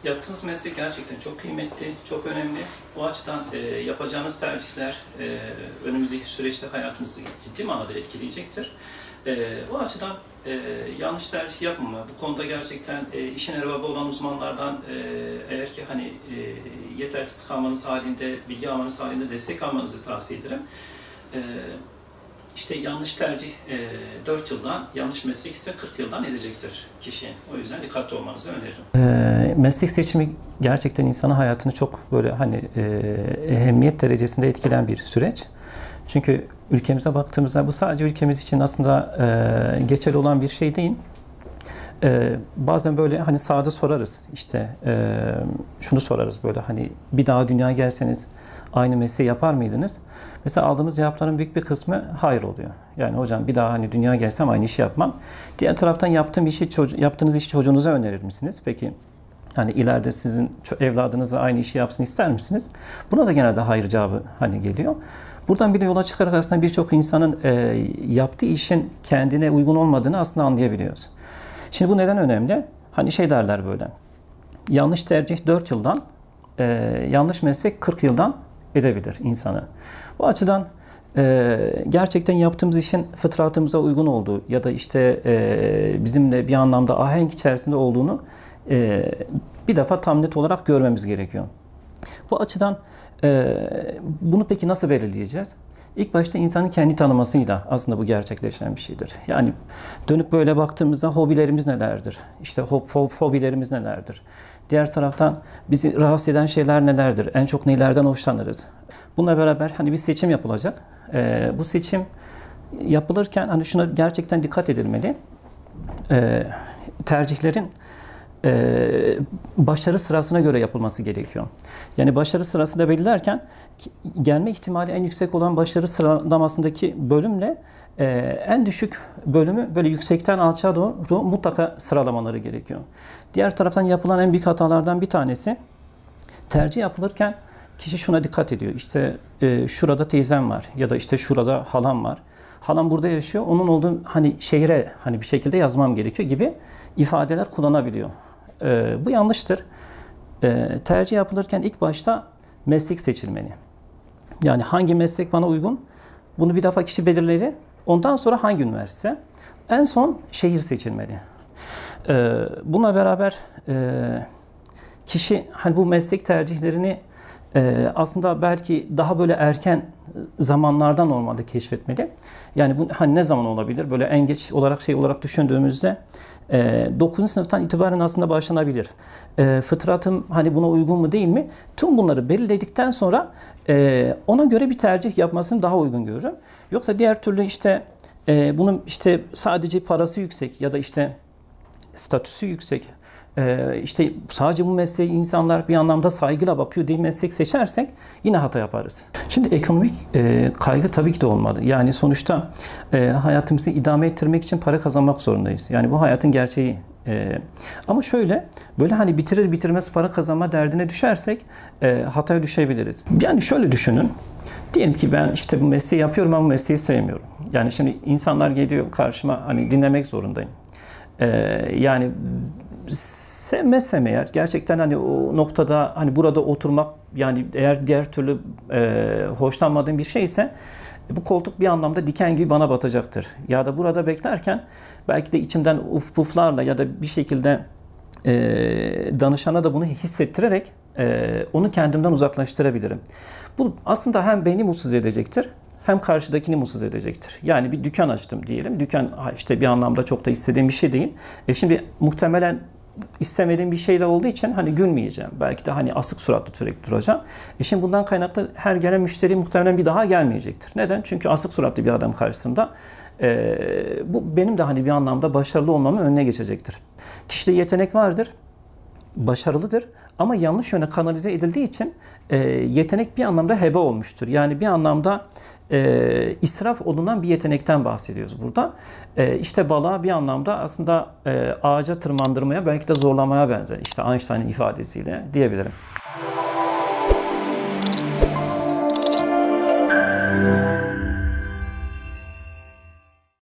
Yaptığınız meslek gerçekten çok kıymetli, çok önemli. Bu açıdan yapacağınız tercihler önümüzdeki süreçte hayatınızı ciddi manada etkileyecektir. Bu açıdan yanlış tercih yapmama, bu konuda gerçekten işin erbabı olan uzmanlardan eğer ki hani yetersiz kalmanız halinde, bilgi almanız halinde destek almanızı tavsiye ederim. İşte yanlış tercih 4 yıldan, yanlış meslek ise 40 yıldan edecektir kişiye. O yüzden dikkatli olmanızı öneririm. Meslek seçimi gerçekten insanın hayatını çok böyle hani ehemmiyet derecesinde etkilen bir süreç. Çünkü ülkemize baktığımızda bu sadece ülkemiz için aslında geçerli olan bir şey değil. Bazen böyle hani sahada sorarız işte şunu sorarız böyle hani bir daha dünyaya gelseniz aynı mesleği yapar mıydınız? Mesela aldığımız cevapların büyük bir kısmı hayır oluyor. Yani hocam bir daha hani dünyaya gelsem aynı işi yapmam. Diğer taraftan yaptığınız işi çocuğunuza önerir misiniz? Peki hani ileride sizin evladınızla aynı işi yapsın ister misiniz? Buna da genelde hayır cevabı hani geliyor. Buradan bile yola çıkarak aslında birçok insanın yaptığı işin kendine uygun olmadığını aslında anlayabiliyoruz. Şimdi bu neden önemli? Hani şey derler böyle, yanlış tercih 4 yıldan, yanlış meslek 40 yıldan edebilir insanı. Bu açıdan gerçekten yaptığımız işin fıtratımıza uygun olduğu ya da işte bizimle bir anlamda ahenk içerisinde olduğunu bir defa tam net olarak görmemiz gerekiyor. Bu açıdan bunu peki nasıl belirleyeceğiz? İlk başta insanın kendi tanımasıyla aslında bu gerçekleşen bir şeydir. Yani dönüp böyle baktığımızda hobilerimiz nelerdir? İşte fobilerimiz nelerdir? Diğer taraftan bizi rahatsız eden şeyler nelerdir? En çok nelerden hoşlanırız? Bununla beraber hani bir seçim yapılacak. Bu seçim yapılırken hani şuna gerçekten dikkat edilmeli. Tercihlerin başarı sırasına göre yapılması gerekiyor. Yani başarı sırasını belirlerken gelme ihtimali en yüksek olan başarı sıralamasındaki bölümle en düşük bölümü böyle yüksekten alçağa doğru mutlaka sıralamaları gerekiyor. Diğer taraftan yapılan en büyük hatalardan bir tanesi tercih yapılırken kişi şuna dikkat ediyor. İşte şurada teyzem var ya da işte şurada halam var. Halam burada yaşıyor. Onun olduğu hani şehre hani bir şekilde yazmam gerekiyor gibi ifadeler kullanabiliyor. Bu yanlıştır. Tercih yapılırken ilk başta meslek seçilmeli. Yani hangi meslek bana uygun? Bunu bir defa kişi belirleri. Ondan sonra hangi üniversite? En son şehir seçilmeli. Bununla beraber kişi hani bu meslek tercihlerini aslında belki daha böyle erken zamanlardan normalde keşfetmeli. Yani bu hani ne zaman olabilir? Böyle en geç olarak düşündüğümüzde 9. sınıftan itibaren aslında başlanabilir. Fıtratım hani buna uygun mu değil mi? Tüm bunları belirledikten sonra ona göre bir tercih yapmasını daha uygun görürüm. Yoksa diğer türlü işte bunun işte sadece parası yüksek ya da işte statüsü yüksek, işte sadece bu mesleği insanlar bir anlamda saygıyla bakıyor diye meslek seçersek yine hata yaparız. Şimdi ekonomik kaygı tabii ki de olmalı. Yani sonuçta hayatımızı idame ettirmek için para kazanmak zorundayız. Yani bu hayatın gerçeği. Ama şöyle, böyle hani bitirir bitirmez para kazanma derdine düşersek hataya düşebiliriz. Yani şöyle düşünün. Diyelim ki ben işte bu mesleği yapıyorum ama bu mesleği sevmiyorum. Yani şimdi insanlar geliyor karşıma hani dinlemek zorundayım. Yani sevmezsem eğer gerçekten hani o noktada hani burada oturmak yani eğer diğer türlü hoşlanmadığım bir şeyse bu koltuk bir anlamda diken gibi bana batacaktır. Ya da burada beklerken belki de içimden uf puflarla ya da bir şekilde danışana da bunu hissettirerek onu kendimden uzaklaştırabilirim. Bu aslında hem beni mutsuz edecektir hem karşıdakini mutsuz edecektir. Yani bir dükkan açtım diyelim. Dükkan işte bir anlamda çok da istediğim bir şey değil. Şimdi muhtemelen istemediğim bir şeyle olduğu için hani gülmeyeceğim. Belki de hani asık suratlı sürekli duracağım. Şimdi bundan kaynaklı her gelen müşteri muhtemelen bir daha gelmeyecektir. Neden? Çünkü asık suratlı bir adam karşısında bu benim de hani bir anlamda başarılı olmamın önüne geçecektir. Kişide yetenek vardır, başarılıdır ama yanlış yöne kanalize edildiği için yetenek bir anlamda heba olmuştur. Yani bir anlamda israf olunan bir yetenekten bahsediyoruz burada. İşte balığa bir anlamda aslında ağaca tırmandırmaya belki de zorlamaya benzer. İşte Einstein'ın ifadesiyle diyebilirim.